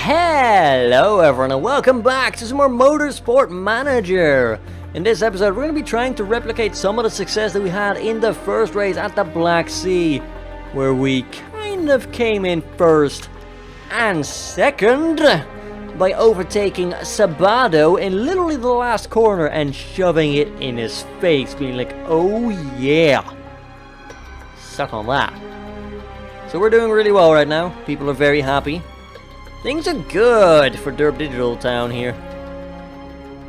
Hello everyone and welcome back to some more Motorsport Manager. In this episode we're going to be trying to replicate some of the success that we had in the first race at the Black Sea, where we kind of came in first and second by overtaking Sabado in literally the last corner and shoving it in his face, being like, oh yeah, suck on that. So we're doing really well right now. People are very happy. Things are good for Derpdigital town here.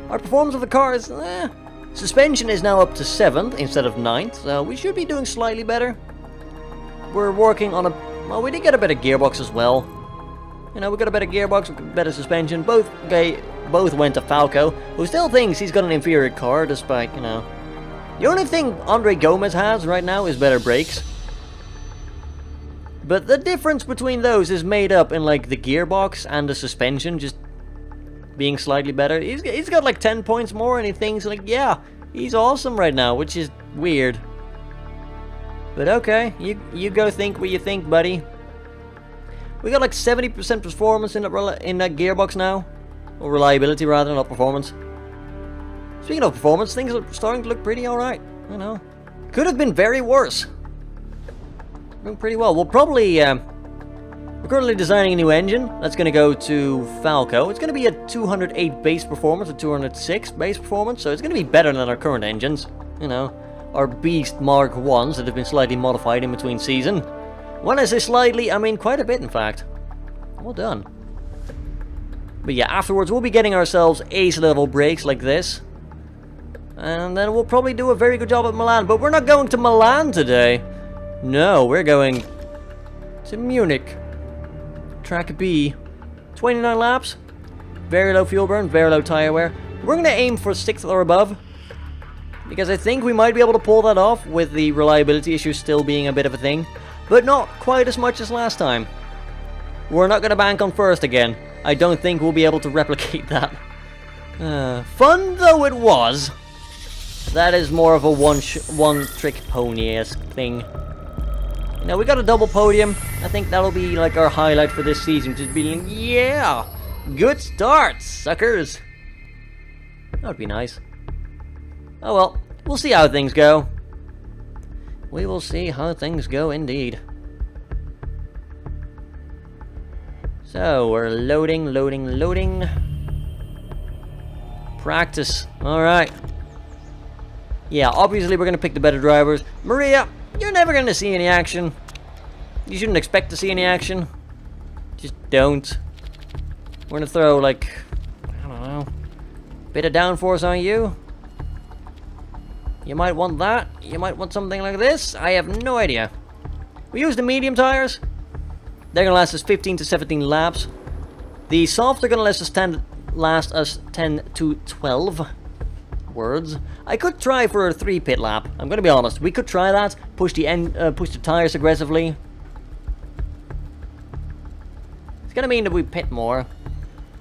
Our performance of the car is, suspension is now up to 7th instead of 9th, so we should be doing slightly better. We're working on well, we did get a better gearbox as well. You know, we got a better gearbox, better suspension. Both went to Falco, who still thinks he's got an inferior car, despite, you know. The only thing Andre Gomez has right now is better brakes. But the difference between those is made up in like the gearbox and the suspension just being slightly better. He's got like 10 points more and he thinks like, yeah, he's awesome right now, which is weird. But okay, you go think what you think, buddy. We got like 70% performance in that gearbox now. Or reliability rather, not performance. Speaking of performance, things are starting to look pretty alright, you know. Could have been very worse. Doing pretty well. We'll probably, we're currently designing a new engine that's going to go to Falco. It's going to be a 208 base performance, a 206 base performance, so it's going to be better than our current engines. You know, our Beast Mark 1s that have been slightly modified in between season. When I say slightly, I mean quite a bit, in fact. Well done. But yeah, afterwards we'll be getting ourselves ace-level brakes like this. And then we'll probably do a very good job at Milan. But we're not going to Milan today. No, we're going to Munich. Track B. 29 laps. Very low fuel burn, very low tire wear. We're going to aim for 6th or above. Because I think we might be able to pull that off with the reliability issue still being a bit of a thing. But not quite as much as last time. We're not going to bank on first again. I don't think we'll be able to replicate that. Fun though it was. That is more of a one-trick pony-esque thing. Now we got a double podium. I think that'll be like our highlight for this season. Just being, yeah, good start, suckers. That would be nice. Oh well, we'll see how things go. We will see how things go indeed. So we're loading. Practice. All right. Yeah, obviously we're gonna pick the better drivers. Maria, you're never going to see any action. You shouldn't expect to see any action. Just don't. We're going to throw, like, I don't know, a bit of downforce on you. You might want that. You might want something like this. I have no idea. We use the medium tires. They're going to last us 15 to 17 laps. The softs are going to last us 10 to 12 words. I could try for a 3 pit lap. I'm going to be honest. We could try that. Push the tires aggressively. It's going to mean that we pit more.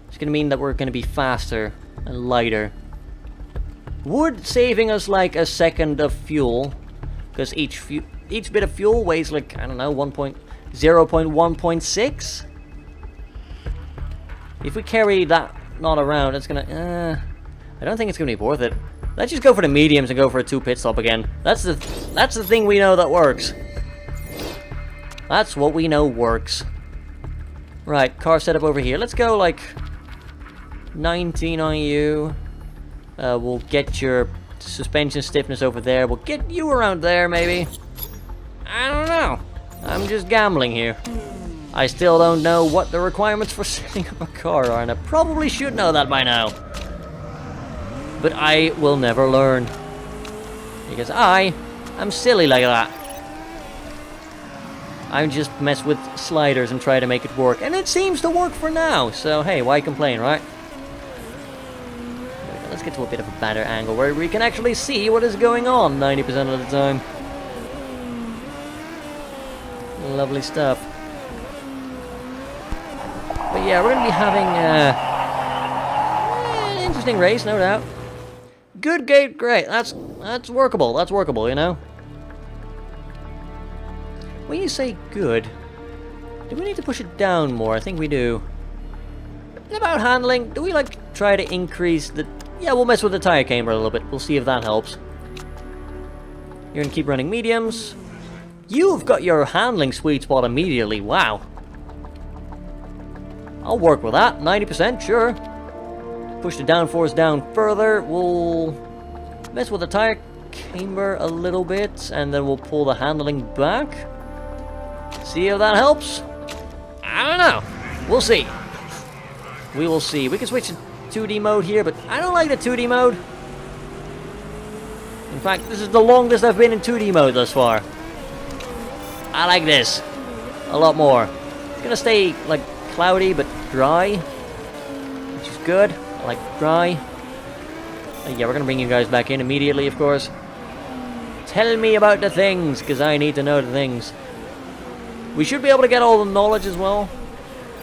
It's going to mean that we're going to be faster and lighter. Would saving us like a second of fuel, because each bit of fuel weighs like, I don't know, 0.1.6. If we carry that not around, it's going to I don't think it's going to be worth it. Let's just go for the mediums and go for a 2 pit stop again. That's the thing we know that works. That's what we know works. Right, car setup over here. Let's go like 19 on you. We'll get your suspension stiffness over there. We'll get you around there maybe. I don't know. I'm just gambling here. I still don't know what the requirements for setting up a car are, and I probably should know that by now. But I will never learn. Because I am silly like that. I just mess with sliders and try to make it work. And it seems to work for now. So hey, why complain, right? Let's get to a bit of a better angle where we can actually see what is going on 90% of the time. Lovely stuff. But yeah, we're going to be having an interesting race, no doubt. Good gate, great. That's workable. That's workable, you know. When you say good, do we need to push it down more? I think we do. And about handling, do we like try to increase the... Yeah, we'll mess with the tire camber a little bit. We'll see if that helps. You're gonna keep running mediums. You've got your handling sweet spot immediately. Wow. I'll work with that. 90%, sure. Push the downforce down further. We'll mess with the tire camber a little bit, and then we'll pull the handling back. See if that helps. I don't know. We'll see. We will see. We can switch to 2D mode here, but I don't like the 2D mode. In fact, this is the longest I've been in 2D mode thus far. I like this a lot more. It's gonna stay like cloudy but dry, which is good. I like dry. Yeah, we're gonna bring you guys back in immediately, of course. Tell me about the things, because I need to know the things. We should be able to get all the knowledge as well.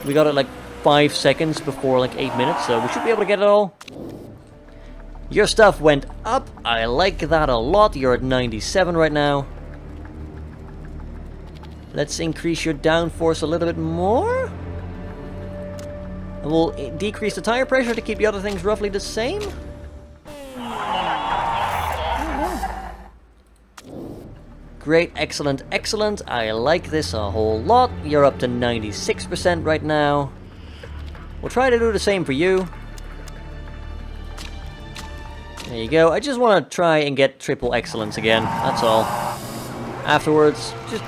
We got it like 5 seconds before like 8 minutes, so we should be able to get it all. Your stuff went up. I like that a lot. You're at 97 right now. Let's increase your downforce a little bit more. And we'll decrease the tire pressure to keep the other things roughly the same. Great, excellent, excellent. I like this a whole lot. You're up to 96% right now. We'll try to do the same for you. There you go. I just want to try and get triple excellence again. That's all. Afterwards, just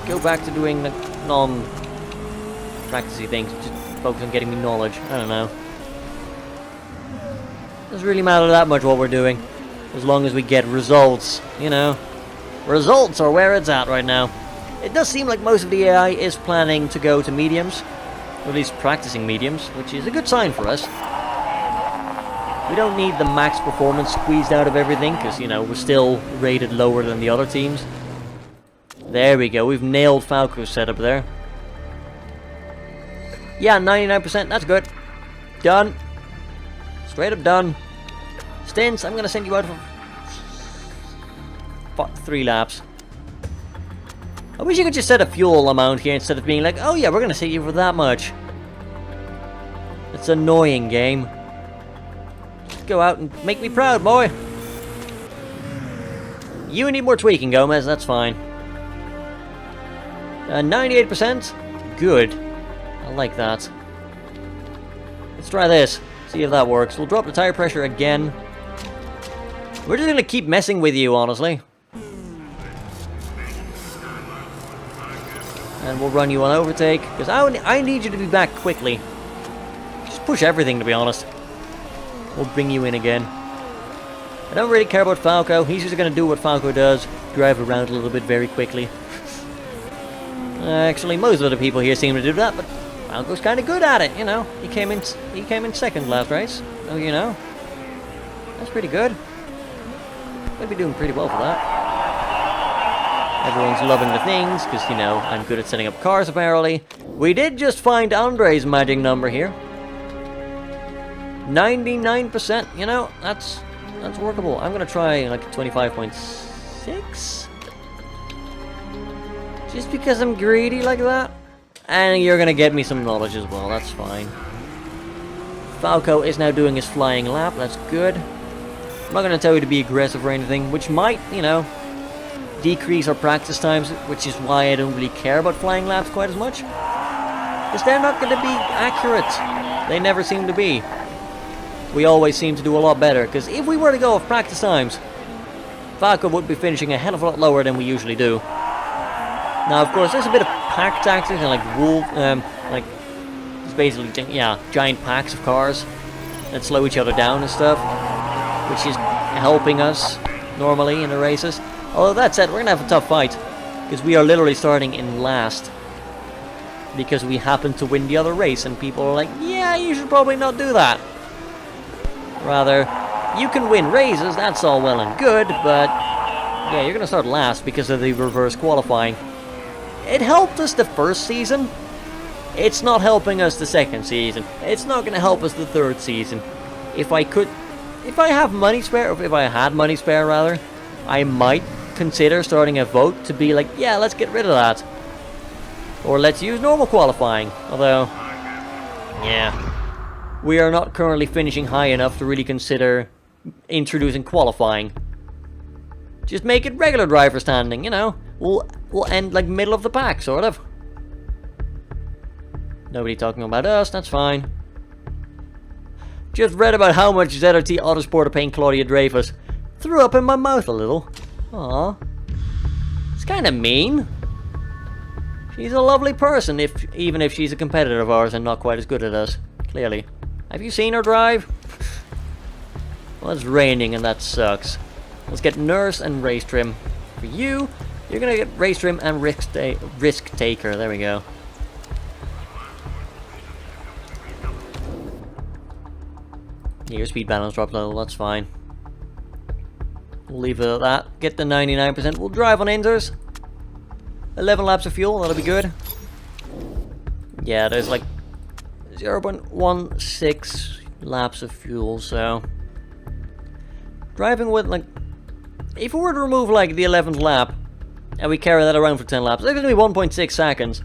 go back to doing the non-practicey things. Just focus on getting me knowledge. I don't know. Doesn't really matter that much what we're doing. As long as we get results, you know. Results are where it's at right now. It does seem like most of the AI is planning to go to mediums. Or at least practicing mediums, which is a good sign for us. We don't need the max performance squeezed out of everything, because, you know, we're still rated lower than the other teams. There we go, we've nailed Falco's setup there. Yeah, 99%, that's good. Done. Straight up done. Stints, I'm going to send you out for 3 laps. I wish you could just set a fuel amount here instead of being like, oh yeah, we're going to set you for that much. It's annoying, game. Just go out and make me proud, boy. You need more tweaking, Gomez, that's fine. 98%? Good. I like that. Let's try this. See if that works. We'll drop the tire pressure again. We're just going to keep messing with you, honestly. And we'll run you on overtake, because I need you to be back quickly. Just push everything, to be honest. We'll bring you in again. I don't really care about Falco. He's just going to do what Falco does. Drive around a little bit very quickly. Actually, most of the people here seem to do that, but Falco's kind of good at it, you know. He came in second last race. Oh, you know. That's pretty good. We'll be doing pretty well for that. Everyone's loving the things, because, you know, I'm good at setting up cars, apparently. We did just find Andre's magic number here. 99%, you know, that's workable. I'm going to try, like, 25.6. Just because I'm greedy like that. And you're going to get me some knowledge as well, that's fine. Falco is now doing his flying lap, that's good. I'm not going to tell you to be aggressive or anything, which might, you know, decrease our practice times, which is why I don't really care about flying laps quite as much. Because they're not going to be accurate. They never seem to be. We always seem to do a lot better, because if we were to go off practice times, Falco would be finishing a hell of a lot lower than we usually do. Now, of course, there's a bit of pack tactics and like it's basically, yeah, giant packs of cars that slow each other down and stuff, which is helping us normally in the races. Although that said, we're gonna have a tough fight, because we are literally starting in last, because we happen to win the other race, and people are like, yeah, you should probably not do that. Rather, you can win races, that's all well and good, but yeah, you're gonna start last because of the reverse qualifying. It helped us the first season. It's not helping us the second season. It's not gonna help us the third season. If I have money spare, or if I had money spare rather, I might consider starting a vote to be like, yeah, let's get rid of that. Or let's use normal qualifying. Although, yeah, we are not currently finishing high enough to really consider introducing qualifying. Just make it regular driver standing, you know. We'll end like middle of the pack, sort of. Nobody talking about us, that's fine. Just read about how much ZRT Autosport are paying Claudia Dreyfus. Threw up in my mouth a little. Aww. It's kind of mean. She's a lovely person, even if she's a competitor of ours and not quite as good at us. Clearly. Have you seen her drive? Well, it's raining and that sucks. Let's get nurse and race trim. For you, you're gonna get race trim and risk taker. There we go. Your speed balance dropped a little, that's fine. We'll leave it at that. Get the 99%. We'll drive on inters. 11 laps of fuel, that'll be good. Yeah, there's like 0.16 laps of fuel, so... Driving with like... If we were to remove like the 11th lap, and we carry that around for 10 laps, there's going to be 1.6 seconds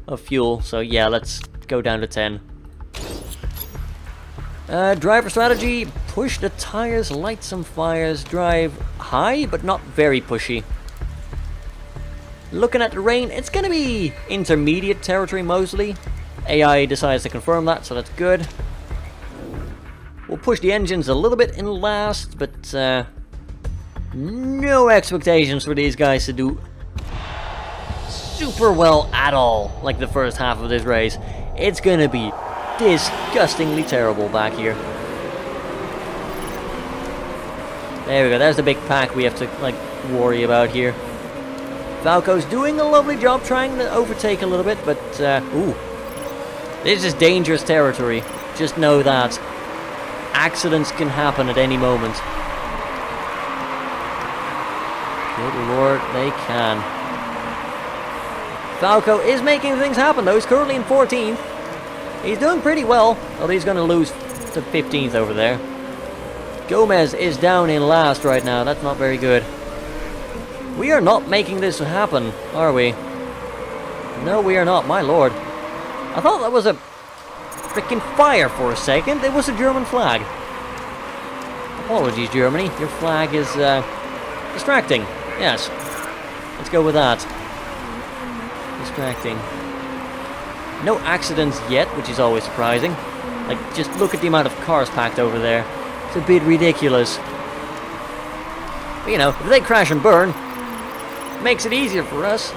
of fuel, so yeah, let's go down to 10. Driver strategy, push the tires, light some fires, drive high, but not very pushy. Looking at the rain, it's going to be intermediate territory mostly. AI decides to confirm that, so that's good. We'll push the engines a little bit in last, but no expectations for these guys to do super well at all, like the first half of this race. It's going to be disgustingly terrible back here. There we go, there's the big pack we have to like worry about here. Falco's doing a lovely job trying to overtake a little bit, but ooh, this is dangerous territory. Just know that accidents can happen at any moment. Good lord, they can. Falco is making things happen though. He's currently in 14th. He's doing pretty well, although he's going to lose to 15th over there. Gomez is down in last right now. That's not very good. We are not making this happen, are we? No, we are not. My lord. I thought that was a freaking fire for a second. It was a German flag. Apologies, Germany. Your flag is distracting. Yes. Let's go with that. Distracting. No accidents yet, which is always surprising. Like, just look at the amount of cars packed over there. It's a bit ridiculous. But, you know, if they crash and burn, it makes it easier for us.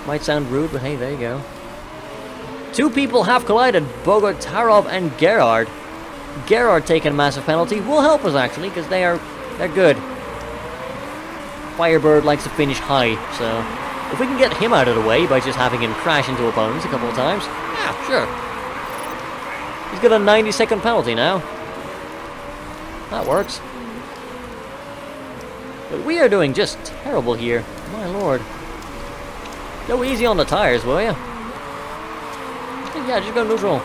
Might sound rude, but hey, there you go. Two people have collided, Bogotarov and Gerard. Gerard taking a massive penalty will help us, actually, because they're good. Firebird likes to finish high, so... If we can get him out of the way by just having him crash into opponents a couple of times, yeah, sure. He's got a 90-second penalty now. That works. But we are doing just terrible here. My lord. Go easy on the tires, will ya? Yeah, just go neutral.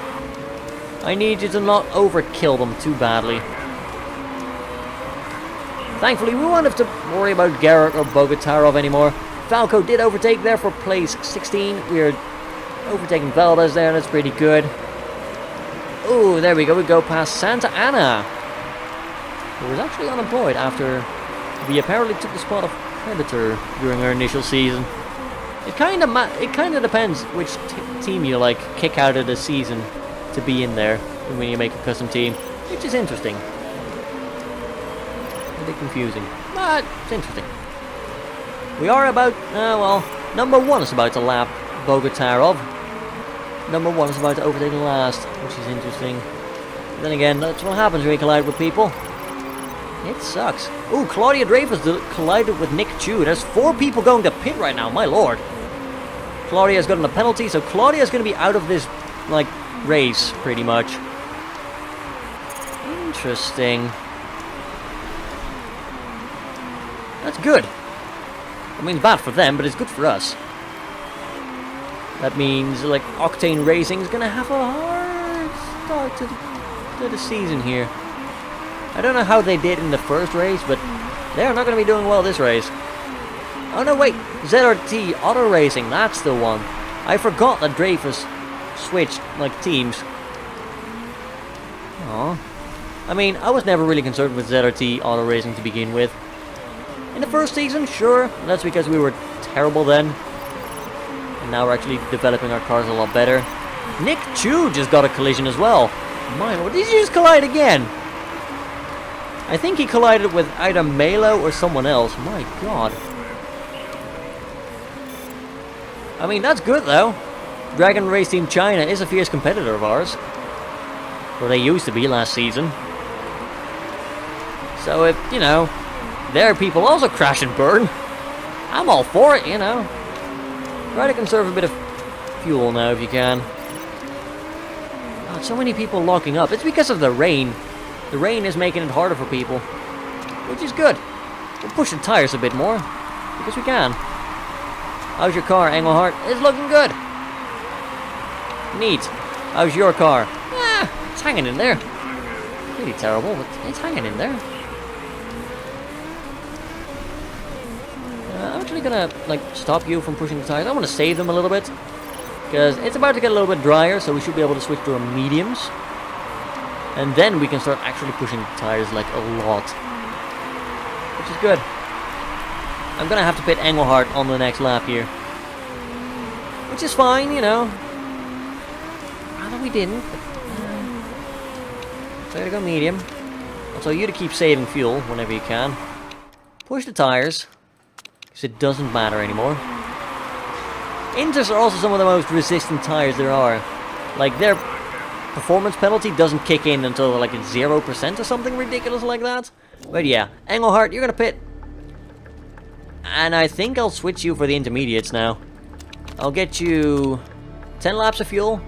I need you to not overkill them too badly. Thankfully, we won't have to worry about Garrett or Bogotarov anymore. Falco did overtake there for place 16. We are overtaking Valdez there, that's pretty good. Oh, there we go. We go past Santa Ana, who was actually unemployed after we apparently took the spot of Predator during our initial season. It kind of depends which team you like kick out of the season to be in there when you make a custom team, which is interesting. A bit confusing, but it's interesting. We are about, well, number one is about to lap Bogotarov. Number one is about to overtake last, which is interesting. But then again, that's what happens when you collide with people. It sucks. Ooh, Claudia Dreyfus collided with Nick Chu. There's 4 people going to pit right now, my lord. Claudia's gotten a penalty, so Claudia's going to be out of this, like, race, pretty much. Interesting. That's good. I mean, it's bad for them, but it's good for us. That means, like, Octane Racing is going to have a hard start to the season here. I don't know how they did in the first race, but they're not going to be doing well this race. Oh no, wait, ZRT Auto Racing, that's the one. I forgot that Dreyfus switched, like, teams. Aw. I mean, I was never really concerned with ZRT auto racing to begin with. In the first season, sure, that's because we were terrible then. And now we're actually developing our cars a lot better. Nick Chu just got a collision as well. My lord, did he just collide again? I think he collided with either Melo or someone else. My god. I mean, that's good though. Dragon Race Team China is a fierce competitor of ours. Or they used to be last season. So if, you know, their people also crash and burn, I'm all for it, you know. Try to conserve a bit of fuel now if you can. God, so many people locking up. It's because of the rain. The rain is making it harder for people. Which is good. We'll push the tires a bit more. Because we can. How's your car, Engelhart? It's looking good. Neat. How's your car? It's hanging in there. Really terrible, but it's hanging in there. I'm actually gonna like stop you from pushing the tires. I want to save them a little bit because it's about to get a little bit drier, so we should be able to switch to our mediums, and then we can start actually pushing the tires like a lot, which is good. I'm gonna have to pit Engelhart on the next lap here, which is fine, you know. Rather we didn't. Try to go medium. I'll tell you to keep saving fuel whenever you can. Push the tires. Because it doesn't matter anymore. Inters are also some of the most resistant tires there are. Like, their performance penalty doesn't kick in until like it's 0% or something ridiculous like that. But yeah, Engelhart, you're gonna pit. And I think I'll switch you for the intermediates now. I'll get you 10 laps of fuel.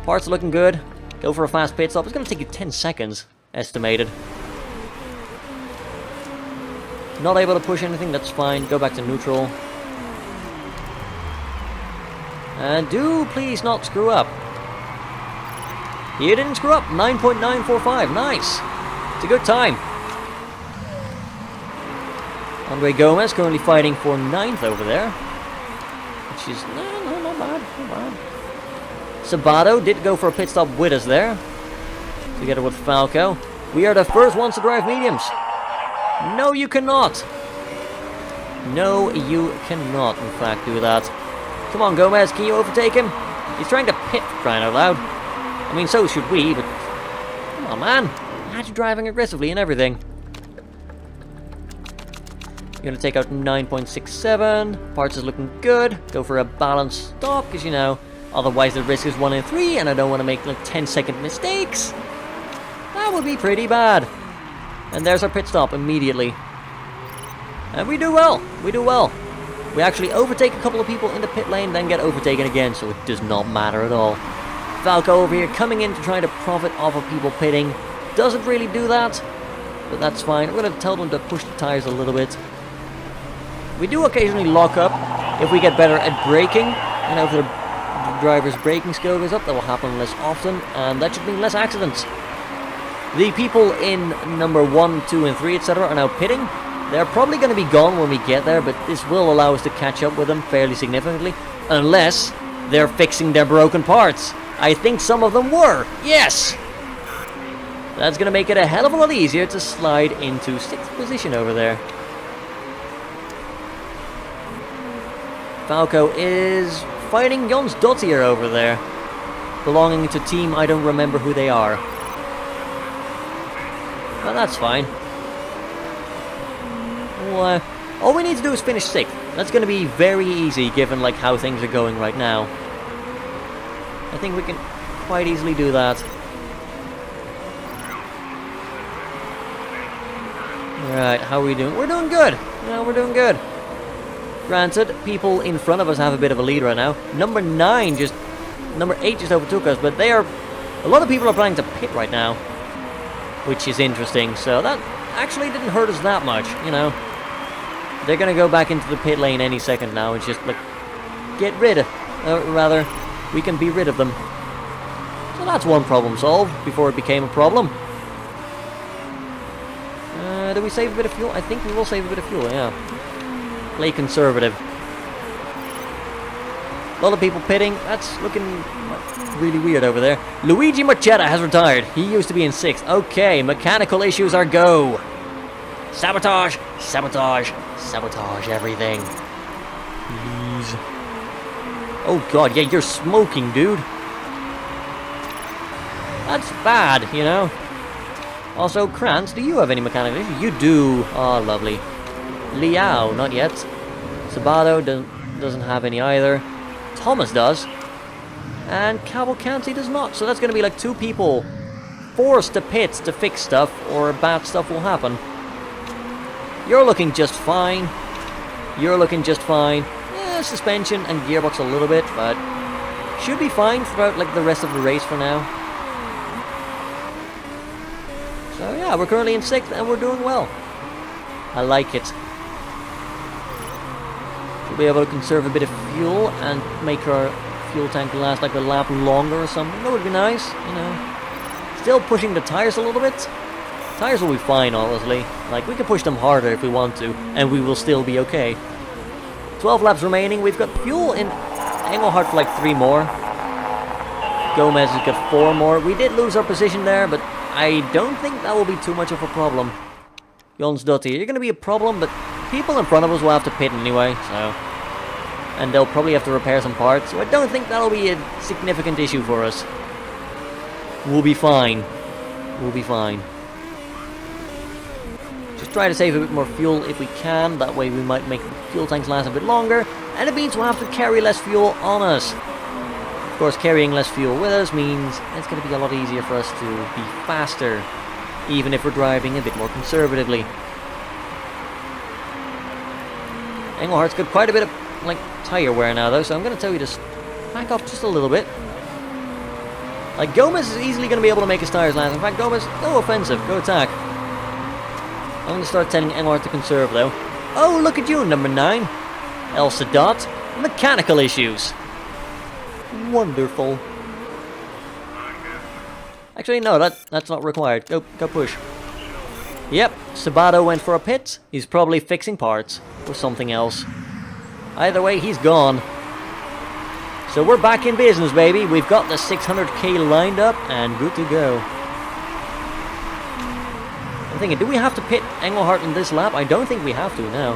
Parts are looking good. Go for a fast pit stop. It's gonna take you 10 seconds, estimated. Not able to push anything, that's fine. Go back to neutral. And do please not screw up. You didn't screw up. 9.945. Nice. It's a good time. Andre Gomez currently fighting for 9th over there. Which is... No, not bad. Not bad. Sabato did go for a pit stop with us there. Together with Falco. We are the first ones to drive mediums. No, you cannot. No, you cannot, in fact, do that. Come on, Gomez, can you overtake him? He's trying to pit, for crying out loud. I mean, so should we, but... Come on, man. Had you driving aggressively and everything. You're going to take out 9.67. Parts is looking good. Go for a balanced stop, because, you know, otherwise the risk is 1 in 3, and I don't want to make, like, 10-second mistakes. That would be pretty bad. And there's our pit stop immediately. And we do well. We do well. We actually overtake a couple of people in the pit lane, then get overtaken again, so it does not matter at all. Falco over here coming in to try to profit off of people pitting. Doesn't really do that, but that's fine. We're going to tell them to push the tires a little bit. We do occasionally lock up if we get better at braking. You know, if the driver's braking skill goes up, that will happen less often, and that should mean less accidents. The people in number 1, 2, and 3, etc. are now pitting. They're probably going to be gone when we get there, but this will allow us to catch up with them fairly significantly. Unless they're fixing their broken parts. I think some of them were. Yes! That's going to make it a hell of a lot easier to slide into 6th position over there. Falco is fighting Jons Dottier over there. Belonging to team I don't remember who they are. Well, that's fine. Well, all we need to do is finish 6th. That's going to be very easy given like how things are going right now. I think we can quite easily do that. Right, how are we doing? We're doing good. No, we're doing good. Granted, people in front of us have a bit of a lead right now. Number 8 just overtook us, but a lot of people are planning to pit right now, which is interesting. So that actually didn't hurt us that much, you know. They're gonna go back into the pit lane any second now and just like get rid of, rather, we can be rid of them. So that's one problem solved before it became a problem. Do we save a bit of fuel? I think we will save a bit of fuel, yeah. Play conservative. A lot of people pitting. That's looking really weird over there. Luigi Marchetta has retired. He used to be in 6th. Okay, mechanical issues are go. Sabotage, sabotage, sabotage everything. Please. Oh god, yeah, you're smoking, dude. That's bad, you know. Also, Krantz, do you have any mechanical issues? You do. Oh, lovely. Liao, not yet. Sabato doesn't have any either. Thomas does. And Cavalcanti does not. So that's going to be like 2 people forced to pits to fix stuff, or bad stuff will happen. You're looking just fine. You're looking just fine. Yeah, suspension and gearbox a little bit, but should be fine throughout like the rest of the race for now. So yeah, we're currently in 6th and we're doing well. I like it. We'll be able to conserve a bit of fuel and make our fuel tank last like a lap longer or something. That would be nice, you know. Still pushing the tires a little bit. Tires will be fine, honestly. Like, we can push them harder if we want to, and we will still be okay. 12 laps remaining. We've got fuel in Engelhard for like 3 more. Gomez has got 4 more. We did lose our position there, but I don't think that will be too much of a problem. Jonsdottir, you're going to be a problem, but people in front of us will have to pit anyway, so... And they'll probably have to repair some parts, so I don't think that'll be a significant issue for us. We'll be fine. We'll be fine. Just try to save a bit more fuel if we can, that way we might make the fuel tanks last a bit longer, and it means we'll have to carry less fuel on us. Of course, carrying less fuel with us means it's going to be a lot easier for us to be faster, even if we're driving a bit more conservatively. Engelhardt's got quite a bit of like tire wear now though, so I'm going to tell you to back off just a little bit. Like, Gomez is easily going to be able to make his tires last. In fact, Gomez, go offensive, go attack. I'm going to start telling Engelhardt to conserve though. Oh, look at you, number 9. El Sadat, mechanical issues. Wonderful. Actually, no, that's not required. Go push. Yep, Sabato went for a pit. He's probably fixing parts or something else. Either way, he's gone. So we're back in business, baby. We've got the 600k lined up and good to go. I'm thinking, do we have to pit Engelhardt in this lap? I don't think we have to now.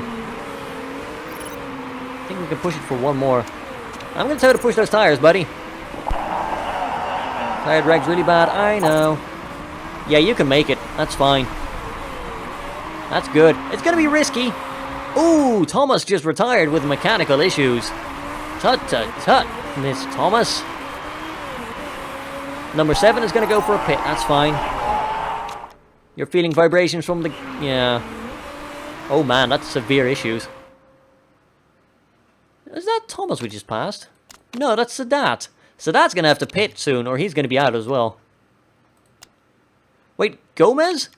I think we can push it for 1 more. I'm going to tell you to push those tires, buddy. Tire drag's really bad, I know. Yeah, you can make it. That's fine. That's good. It's going to be risky. Ooh, Thomas just retired with mechanical issues. Tut, Miss Thomas. Number 7 is going to go for a pit. That's fine. You're feeling vibrations from the... Yeah. Oh man, that's severe issues. Is that Thomas we just passed? No, that's Sadat. Sadat's going to have to pit soon, or he's going to be out as well. Wait, Gomez?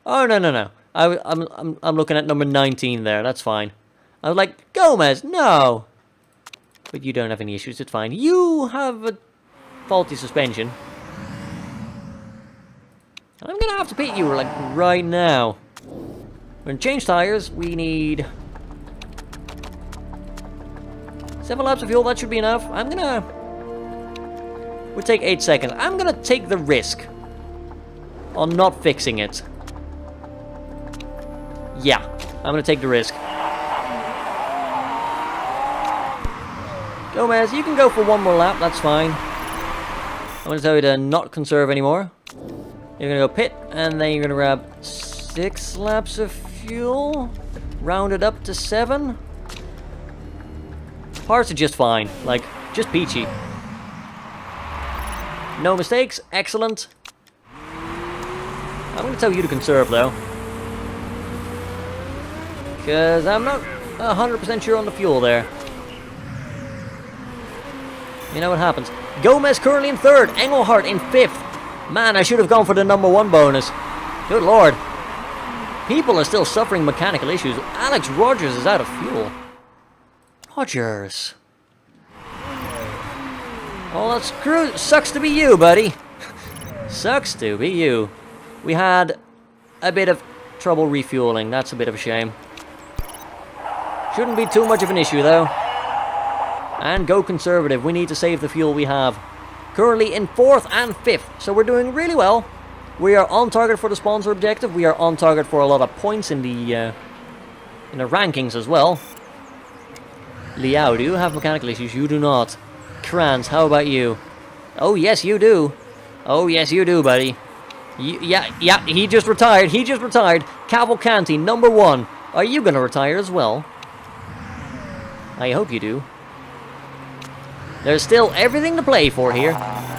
Oh, no. I'm looking at number 19 there. That's fine. I was like, Gomez, no! But you don't have any issues, it's fine. You have a faulty suspension. And I'm gonna have to pit you, like, right now. We're gonna change tires. We need 7 laps of fuel, that should be enough. We'll take 8 seconds. I'm gonna take the risk on not fixing it. Yeah, I'm gonna take the risk. Gomez, you can go for 1 more lap, that's fine. I'm going to tell you to not conserve anymore. You're going to go pit, and then you're going to grab 6 laps of fuel. Round it up to 7. Parts are just fine, like, just peachy. No mistakes, excellent. I'm going to tell you to conserve, though. Because I'm not 100% sure on the fuel there. You know what happens. Gomez currently in 3rd. Engelhardt in 5th. Man, I should have gone for the number 1 bonus. Good lord. People are still suffering mechanical issues. Alex Rogers is out of fuel. Rogers. Oh, that sucks to be you, buddy. Sucks to be you. We had a bit of trouble refueling. That's a bit of a shame. Shouldn't be too much of an issue, though. And go conservative. We need to save the fuel we have. Currently in 4th and 5th. So we're doing really well. We are on target for the sponsor objective. We are on target for a lot of points in the rankings as well. Liao, do you have mechanical issues? You do not. Kranz, how about you? Oh, yes, you do. Oh, yes, you do, buddy. Yeah, he just retired. He just retired. Cavalcanti, number 1. Are you going to retire as well? I hope you do. There's still everything to play for here.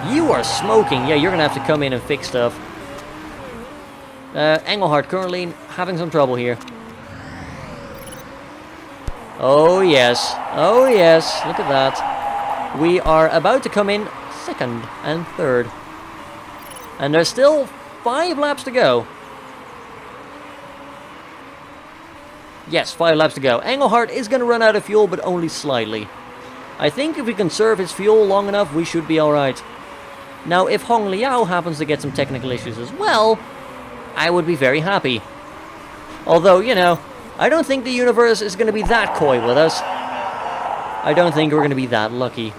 You are smoking. Yeah, you're going to have to come in and fix stuff. Engelhardt currently having some trouble here. Oh, yes. Oh, yes. Look at that. We are about to come in 2nd and 3rd. And there's still 5 laps to go. Yes, 5 laps to go. Engelhardt is going to run out of fuel, but only slightly. I think if we conserve his fuel long enough, we should be alright. Now, if Hong Liao happens to get some technical issues as well, I would be very happy. Although, you know, I don't think the universe is going to be that coy with us. I don't think we're going to be that lucky.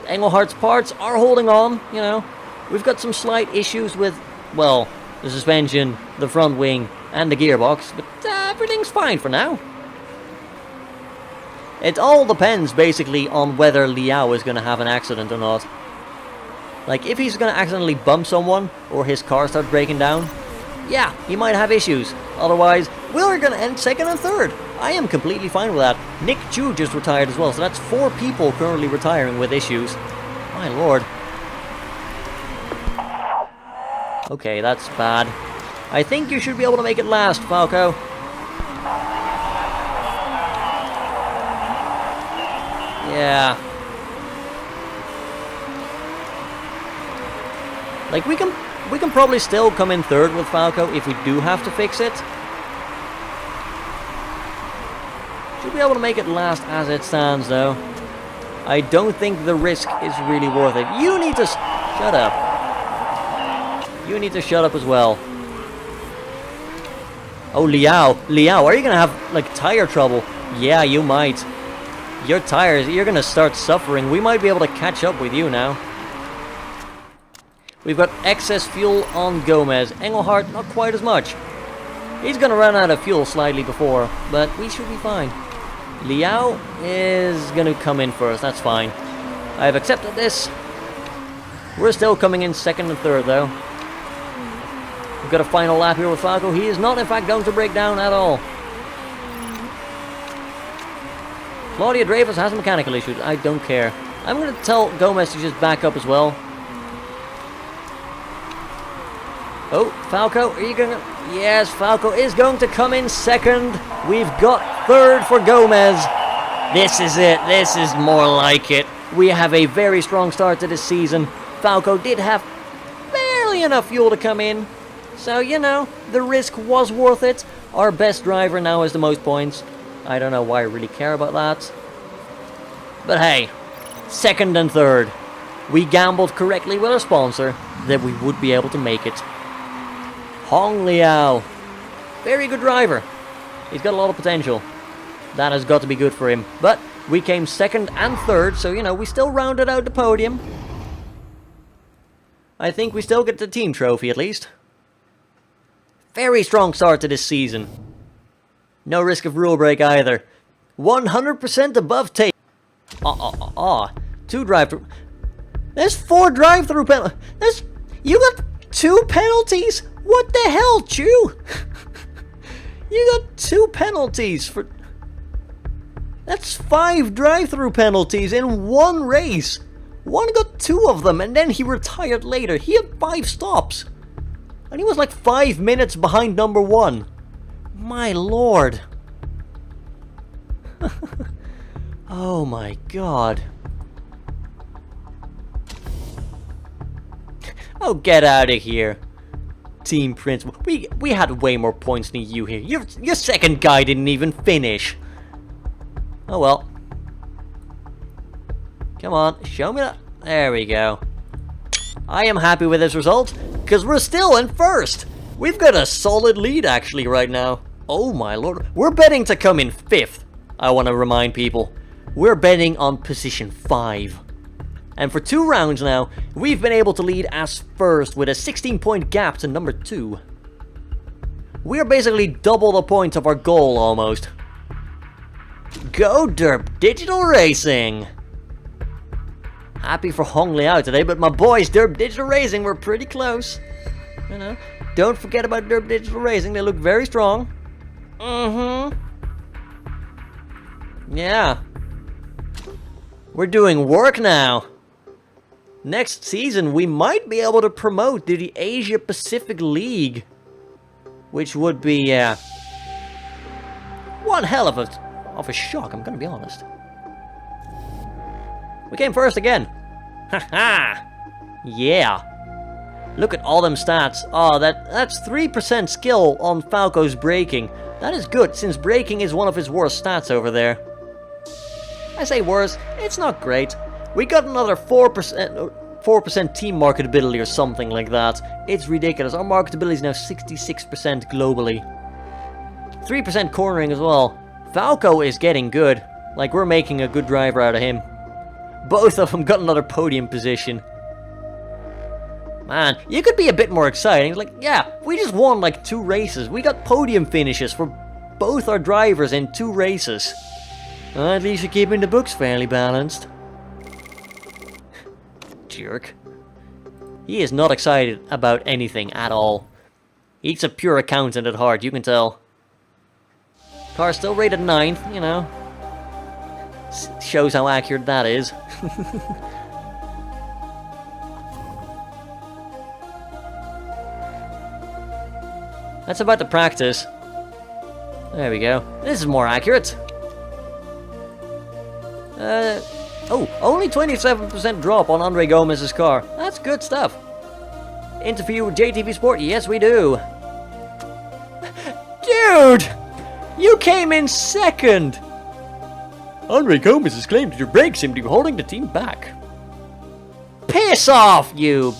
Engelhardt's parts are holding on, you know. We've got some slight issues with, well, the suspension, the front wing, and the gearbox, but everything's fine for now. It all depends, basically, on whether Liao is going to have an accident or not. Like, if he's going to accidentally bump someone, or his car starts breaking down, yeah, he might have issues. Otherwise, we're going to end 2nd and 3rd. I am completely fine with that. Nick Chu just retired as well, so that's 4 people currently retiring with issues. My lord. Okay, that's bad. I think you should be able to make it last, Falco. Yeah. Like, we can probably still come in 3rd with Falco if we do have to fix it. Should be able to make it last as it stands, though. I don't think the risk is really worth it. You need to shut up. You need to shut up as well. Oh, Liao, are you gonna have, like, tire trouble? Yeah, you might. Your tires, you're gonna start suffering. We might be able to catch up with you now. We've got excess fuel on Gomez. Engelhardt, not quite as much. He's gonna run out of fuel slightly before, but we should be fine. Liao is gonna come in first, that's fine. I've accepted this. We're still coming in 2nd and 3rd, though. We've got a final lap here with Falco. He is not, in fact, going to break down at all. Claudia Dreyfus has mechanical issues. I don't care. I'm going to tell Gomez to just back up as well. Oh, Falco, are you going to... Yes, Falco is going to come in 2nd. We've got 3rd for Gomez. This is it. This is more like it. We have a very strong start to this season. Falco did have barely enough fuel to come in. So, you know, the risk was worth it. Our best driver now has the most points. I don't know why I really care about that. But hey, 2nd and 3rd. We gambled correctly with our sponsor that we would be able to make it. Hong Liao. Very good driver. He's got a lot of potential. That has got to be good for him. But we came 2nd and 3rd, so, you know, we still rounded out the podium. I think we still get the team trophy at least. Very strong start to this season. No risk of rule break either. 100% above tape. 2 drive-through. There's 4 drive-through penalties. You got 2 penalties? What the hell, Chew? You got 2 penalties for... That's 5 drive-through penalties in 1 race. One got 2 of them and then he retired later. He had 5 stops. And he was like 5 minutes behind number 1. My lord. Oh my god. Oh, get out of here. Team Prince. We had way more points than you here. Your second guy didn't even finish. Oh well. Come on, show me that. There we go. I am happy with this result, because we're still in 1st. We've got a solid lead actually right now. Oh my lord. We're betting to come in 5th. I want to remind people. we're betting on position 5. And for 2 rounds now, we've been able to lead as first with a 16-point gap to number 2. We're basically double the points of our goal almost. Go Derpdigital Racing! Happy for Hong Liao today, but my boys Derpdigital Racing were pretty close. You know, don't forget about Derpdigital Racing, they look very strong. Yeah. We're doing work now. Next season, we might be able to promote to the Asia Pacific League. Which would be, one hell of a shock, I'm gonna be honest. We came first again. Haha! Yeah. Look at all them stats. Oh, that's 3% skill on Falco's braking. That is good, since braking is one of his worst stats over there. I say worse, it's not great. We got another 4% team marketability or something like that. It's ridiculous. Our marketability is now 66% globally. 3% cornering as well. Falco is getting good. Like, we're making a good driver out of him. Both of them got another podium position. Man, you could be a bit more exciting. Like, yeah, we just won like 2 races. We got podium finishes for both our drivers in 2 races. At least you're keeping the books fairly balanced. Jerk. He is not excited about anything at all. He's a pure accountant at heart, you can tell. Car still rated 9th, you know. Shows how accurate that is. That's about the practice. There we go. This is more accurate. Oh, only 27% drop on Andre Gomez's car. That's good stuff. Interview with JTV Sport? Yes, we do. Dude! You came in second! Andre Gomez has claimed that your brakes seem to be holding the team back. Piss off, you...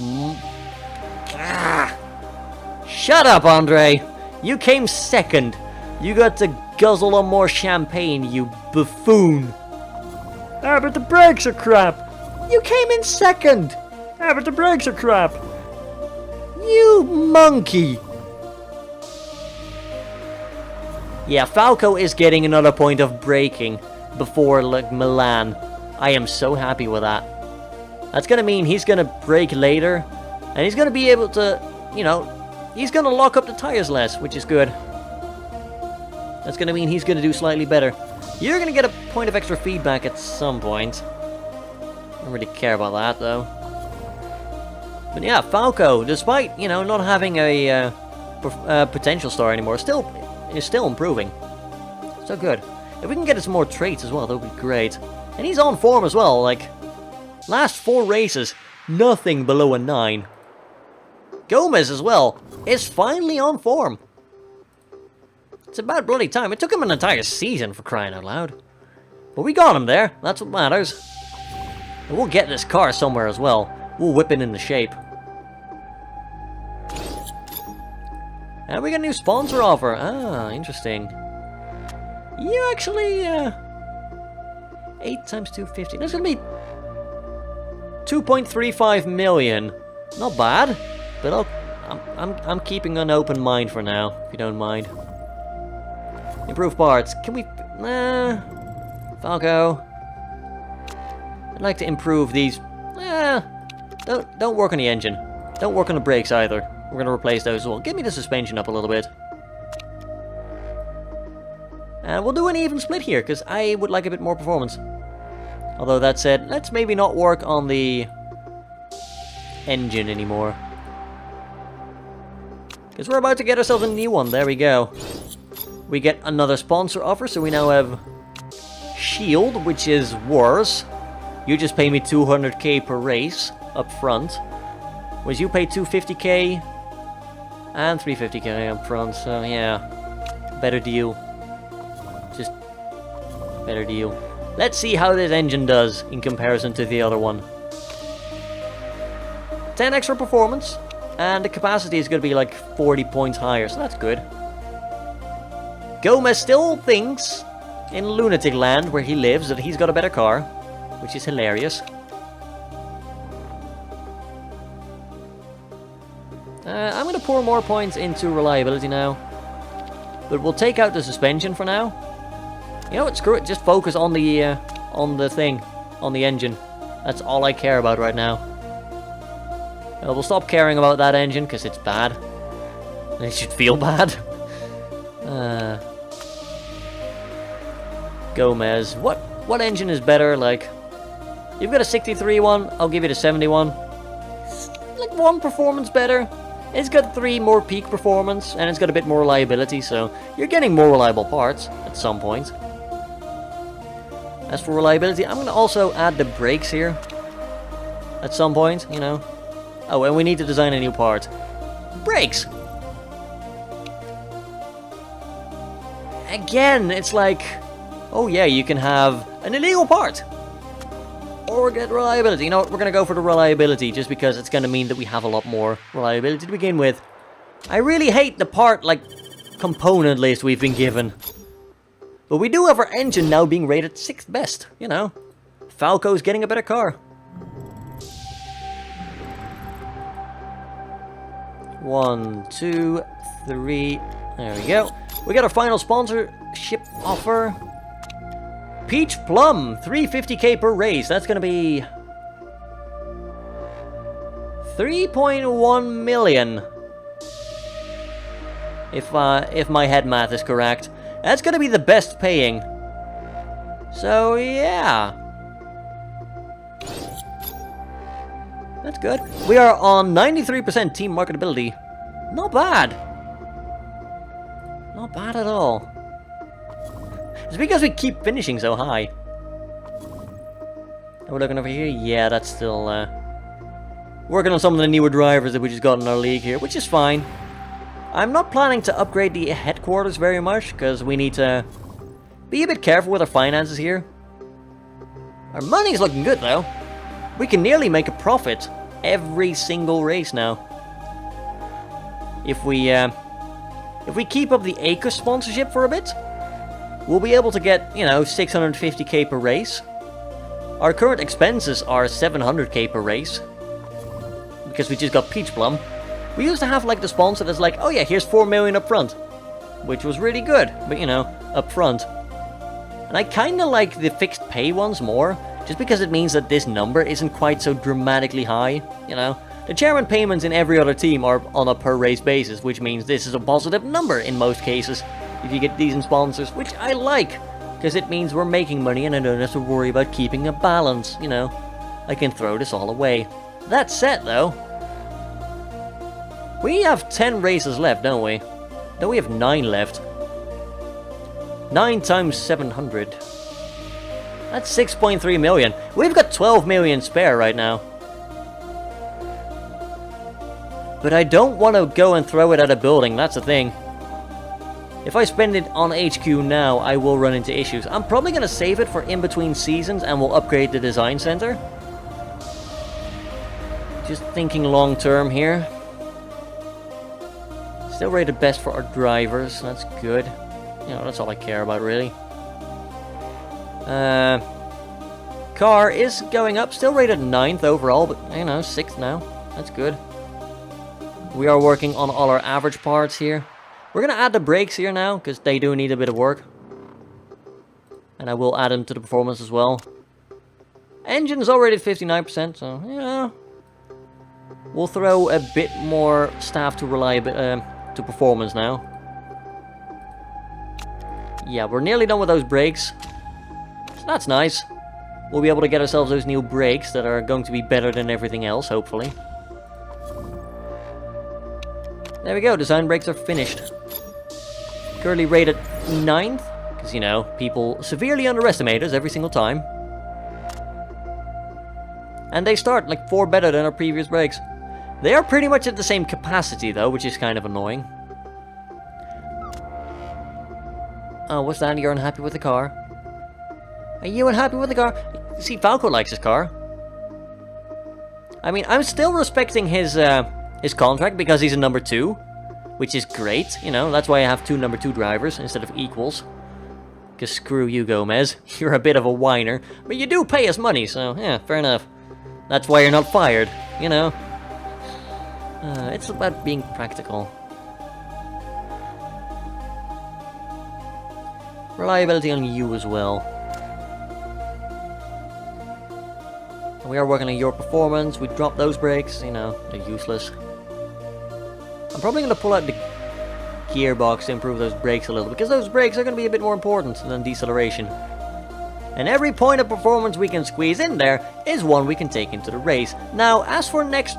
Shut up, Andre. You came second. You got to guzzle on more champagne, you buffoon. Ah, but the brakes are crap. You came in second. Ah, but the brakes are crap. You monkey. Yeah, Falco is getting another point of braking before like Milan. I am so happy with that. That's gonna mean he's gonna brake later, and he's gonna be able to, you know, he's gonna lock up the tires less, which is good. That's gonna mean he's gonna do slightly better. You're gonna get a point of extra feedback at some point. I don't really care about that though. But yeah, Falco, despite, you know, not having a potential star anymore, is still improving. So good. If we can get some more traits as well, that would be great. And he's on form as well, like, last 4 races, nothing below a 9. Gomez as well is finally on form. It's about bloody time. It took him an entire season, for crying out loud. But we got him there. That's what matters. And we'll get this car somewhere as well. We'll whip it into shape. And we got a new sponsor offer. Ah, interesting. You actually, 8 times 250. That's gonna be 2.35 million. Not bad, but I'm keeping an open mind for now, if you don't mind. Improve parts. Can we? Nah. Falco. I'd like to improve these. Don't work on the engine. Don't work on the brakes either. We're gonna replace those as well. Give me the suspension up a little bit. And we'll do an even split here, because I would like a bit more performance. Although that said, let's maybe not work on the engine anymore. Because we're about to get ourselves a new one. There we go. We get another sponsor offer, so we now have Shield, which is worse. You just pay me 200k per race up front. Whereas you pay 250k and 350k up front, so yeah. Better deal. Just better deal. Let's see how this engine does in comparison to the other one. 10 extra performance, and the capacity is going to be like 40 points higher, so that's good. Gomez still thinks in Lunatic Land, where he lives, that he's got a better car, which is hilarious. I'm going to pour more points into reliability now. But we'll take out the suspension for now. You know what, screw it, just focus on the thing, on the engine. That's all I care about right now. We'll stop caring about that engine, because it's bad. And it should feel bad. Gomez, what engine is better? Like, you've got a 63 one, I'll give you the 71. It's like one performance better. It's got 3 more peak performance, and it's got a bit more reliability, so you're getting more reliable parts at some point. As for reliability, I'm going to also add the brakes here at some point, you know. Oh, and we need to design a new part. Brakes! Again, it's like, oh yeah, you can have an illegal part. Or get reliability. You know what, we're going to go for the reliability, just because it's going to mean that we have a lot more reliability to begin with. I really hate the part, like, component list we've been given. But we do have our engine now being rated 6th best, you know. Falco's getting a better car. 1, 2, 3. There we go. We got our final sponsorship offer. Peach Plum, 350k per race. That's going to be 3.1 million. If my head math is correct. That's going to be the best paying. So, yeah. That's good. We are on 93% team marketability. Not bad. Not bad at all. It's because we keep finishing so high. And we're looking over here. Yeah, that's still working on some of the newer drivers that we just got in our league here, which is fine. I'm not planning to upgrade the headquarters very much, because we need to be a bit careful with our finances here. Our money's looking good, though. We can nearly make a profit every single race now. If we keep up the ACUS sponsorship for a bit, we'll be able to get, you know, 650k per race. Our current expenses are 700k per race, because we just got Peach Plum. We used to have, like, the sponsor that's like, oh yeah, here's 4 million up front, which was really good, but, you know, up front. And I kinda like the fixed pay ones more, just because it means that this number isn't quite so dramatically high, you know. The chairman payments in every other team are on a per race basis, which means this is a positive number in most cases, if you get decent sponsors, which I like, because it means we're making money and I don't have to worry about keeping a balance, you know. I can throw this all away. That said, though, we have 10 races left, don't we? No, we have 9 left. 9 times 700. That's 6.3 million. We've got 12 million spare right now. But I don't want to go and throw it at a building, that's the thing. If I spend it on HQ now, I will run into issues. I'm probably going to save it for in between seasons and we'll upgrade the design center. Just thinking long term here. Still rated best for our drivers, that's good. You know, that's all I care about, really. Car is going up, still rated 9th overall, but, you know, 6th now. That's good. We are working on all our average parts here. We're going to add the brakes here now, because they do need a bit of work. And I will add them to the performance as well. Engine is already at 59%, so, yeah. We'll throw a bit more staff to to performance now. Yeah, we're nearly done with those brakes. So that's nice. We'll be able to get ourselves those new brakes that are going to be better than everything else, hopefully. There we go, design brakes are finished. Currently rated 9th, because, you know, people severely underestimate us every single time. And they start like 4 better than our previous brakes. They are pretty much at the same capacity, though, which is kind of annoying. Oh, what's that? You're unhappy with the car? Are you unhappy with the car? See, Falco likes his car. I mean, I'm still respecting his contract because he's a number 2, which is great, you know. That's why I have 2 number 2 drivers instead of equals. Because screw you, Gomez. You're a bit of a whiner. But you do pay us money, so yeah, fair enough. That's why you're not fired, you know. It's about being practical. Reliability on you as well. We are working on your performance. We drop those brakes, you know, they're useless. I'm probably going to pull out the gearbox to improve those brakes a little, because those brakes are going to be a bit more important than deceleration. And every point of performance we can squeeze in there is one we can take into the race. Now, as for next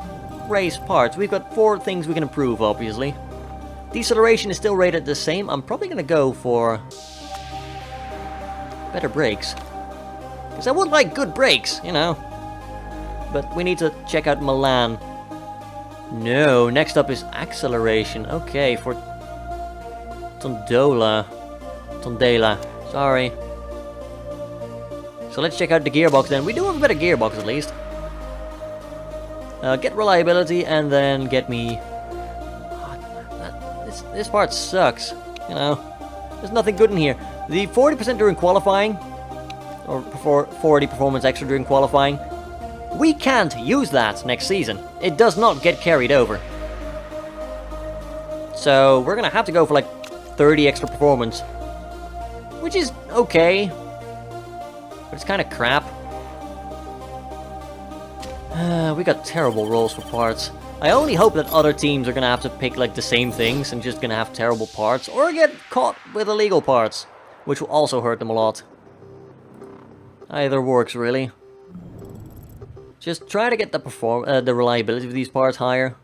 race parts, we've got 4 things we can improve, obviously. Deceleration is still rated the same. I'm probably going to go for better brakes. Because I would like good brakes, you know. But we need to check out Milan. No, next up is acceleration. Okay, for Tondela, sorry. So let's check out the gearbox then. We do have a better gearbox at least. Get reliability and then get me... This part sucks, you know. There's nothing good in here. The 40% during qualifying, or 40 performance extra during qualifying, we can't use that next season. It does not get carried over. So we're gonna have to go for like 30 extra performance, which is okay, but it's kind of crap. We got terrible rolls for parts. I only hope that other teams are gonna have to pick like the same things and just gonna have terrible parts, or get caught with illegal parts, which will also hurt them a lot. Either works really. Just try to get the reliability of these parts higher.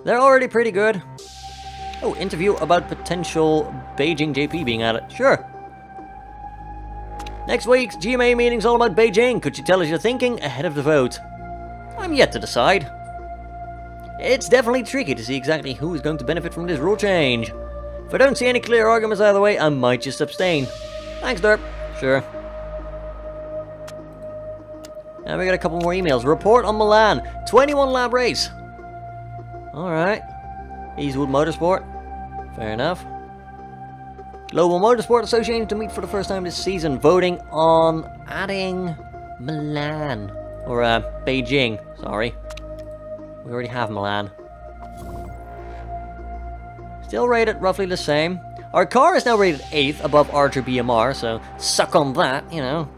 They're already pretty good. Oh, interview about potential Beijing JP being added. Sure. Next week's GMA meeting's all about Beijing. Could you tell us your thinking ahead of the vote? I'm yet to decide. It's definitely tricky to see exactly who is going to benefit from this rule change. If I don't see any clear arguments either way, I might just abstain. Thanks, Derp. Sure. Now we got a couple more emails. Report on Milan. 21 lap race. Alright. Easewood Motorsport. Fair enough. Global Motorsport Association to meet for the first time this season. Voting on adding Milan. Or Beijing. Sorry. We already have Milan. Still rated roughly the same. Our car is now rated 8th above Archer BMR, so suck on that, you know.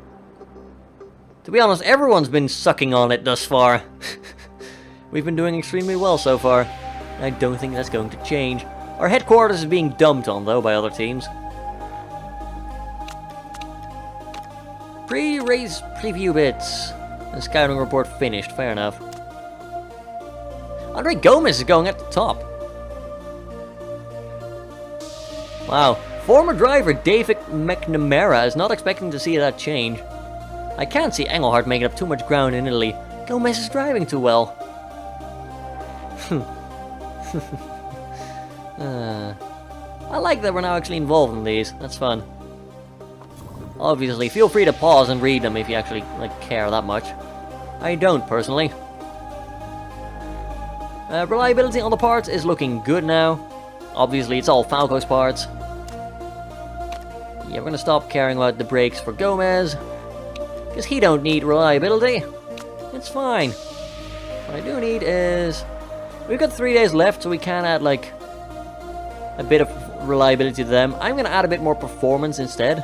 To be honest, everyone's been sucking on it thus far. We've been doing extremely well so far. I don't think that's going to change. Our headquarters is being dumped on, though, by other teams. Pre-race preview bits. The scouting report finished, fair enough. Andre Gomez is going at the top. Wow. Former driver David McNamara is not expecting to see that change. I can't see Engelhardt making up too much ground in Italy. Gomez is driving too well. I like that we're now actually involved in these. That's fun. Obviously, feel free to pause and read them if you actually care that much. I don't, personally. Reliability on the parts is looking good now. Obviously, it's all Falco's parts. Yeah, we're gonna stop caring about the brakes for Gomez, because he don't need reliability. It's fine. What I do need is... We've got 3 days left, so we can add, like, a bit of reliability to them. I'm gonna add a bit more performance instead.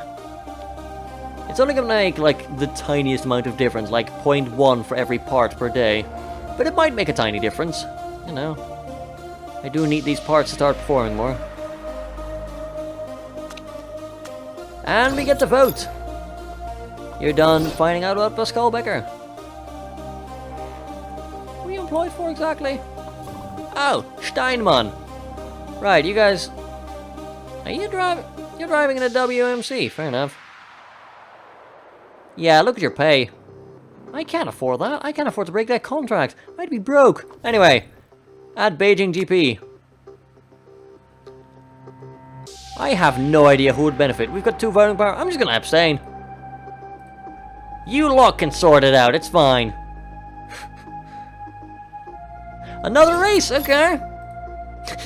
It's only gonna make, like, the tiniest amount of difference, like 0.1 for every part per day. But it might make a tiny difference, you know. I do need these parts to start performing more. And we get to vote. You're done finding out about Pascal Becker. Who are you employed for exactly? Oh, Steinmann. Right, you guys... Are you driving? You're driving in a WMC, fair enough. Yeah, look at your pay. I can't afford that. I can't afford to break that contract. I'd be broke. Anyway, add Beijing GP. I have no idea who would benefit. We've got 2 voting power. I'm just gonna abstain. You lot can sort it out. It's fine. Another race, okay.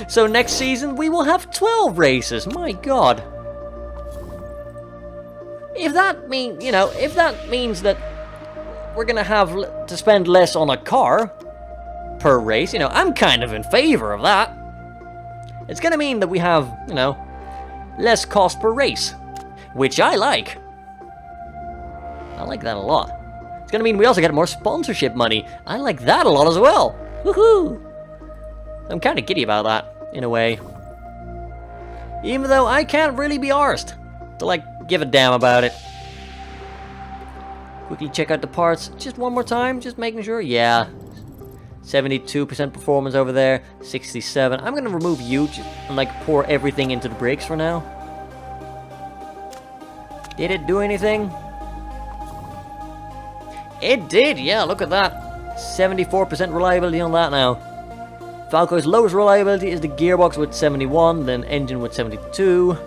So next season we will have 12 races. My God. if that if that means that we're gonna have to spend less on a car per race, I'm kind of in favor of that. It's gonna mean that we have, less cost per race, which I like. I like that a lot. It's gonna mean we also get more sponsorship money. I like that a lot as well. Woohoo! I'm kind of giddy about that, in a way. Even though I can't really be arsed to, give a damn about it. Quickly check out the parts just one more time, just making sure. Yeah. 72% performance over there, 67. I'm gonna remove you and pour everything into the brakes for now. Did it do anything? It did, yeah, look at that. 74% reliability on that now. Falco's lowest reliability is the gearbox with 71, then engine with 72.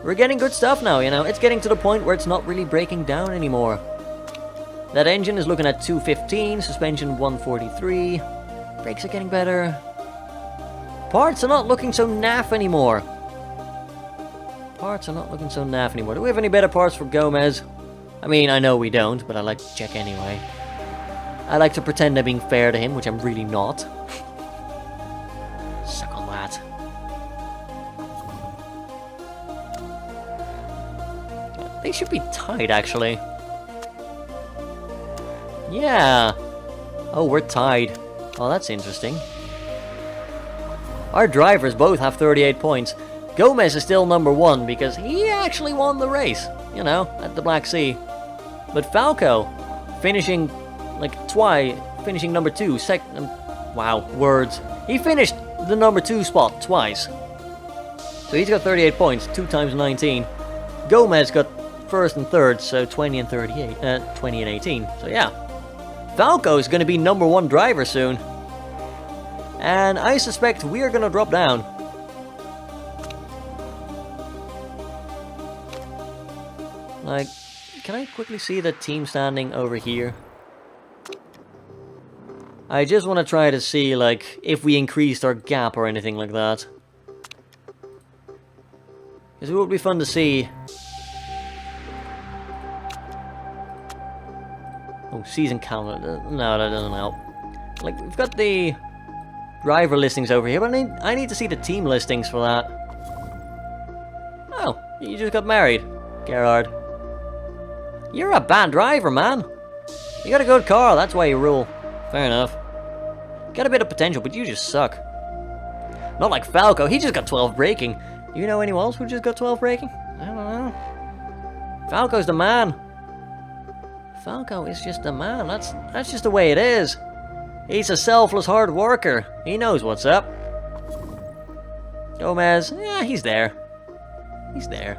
We're getting good stuff now, It's getting to the point where it's not really breaking down anymore. That engine is looking at 215, suspension 143. Brakes are getting better. Parts are not looking so naff anymore. Do we have any better parts for Gomez? I mean, I know we don't, but I like to check anyway. I like to pretend I'm being fair to him, which I'm really not. Suck on that. They should be tied, actually. Yeah. Oh, we're tied. Oh, that's interesting. Our drivers both have 38 points. Gomez is still number 1 because he actually won the race, at the Black Sea. But Falco, finishing finishing number 2, wow, words. He finished the number 2 spot twice. So he's got 38 points, 2 times 19. Gomez got 1st and 3rd, so 20 and 18. So yeah. Falco is going to be number 1 driver soon. And I suspect we are going to drop down. Can I quickly see the team standing over here? I just want to try to see, if we increased our gap or anything like that. Because it would be fun to see. Oh, season calendar. No, that doesn't help. We've got the driver listings over here, but I need to see the team listings for that. Oh, you just got married, Gerard. You're a bad driver, man. You got a good car, that's why you rule. Fair enough. Got a bit of potential, but you just suck. Not like Falco, he just got 12 braking. You know anyone else who just got 12 braking? I don't know. Falco's the man. Falco is just the man. That's just the way it is. He's a selfless hard worker. He knows what's up. Gomez, yeah, he's there. He's there.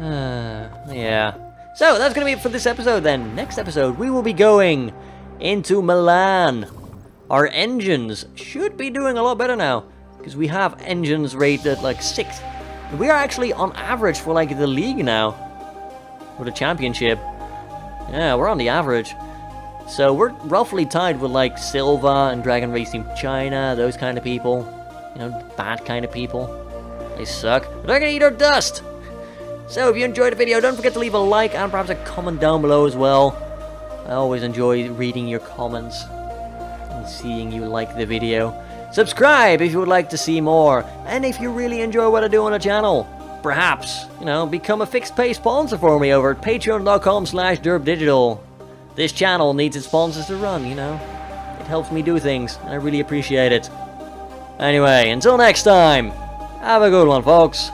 Yeah. So, that's going to be it for this episode then. Next episode, we will be going into Milan. Our engines should be doing a lot better now, because we have engines rated 6th. We are actually on average for the league now. For the championship. Yeah, we're on the average. So we're roughly tied with Silva and Dragon Racing China, those kind of people. Bad kind of people. They suck, but they're gonna eat our dust! So if you enjoyed the video, don't forget to leave a like and perhaps a comment down below as well. I always enjoy reading your comments and seeing you like the video. Subscribe if you would like to see more, and if you really enjoy what I do on the channel, perhaps, become a fixed pay sponsor for me over at patreon.com/Derpdigital. This channel needs its sponsors to run, It helps me do things, and I really appreciate it. Anyway, until next time, have a good one, folks.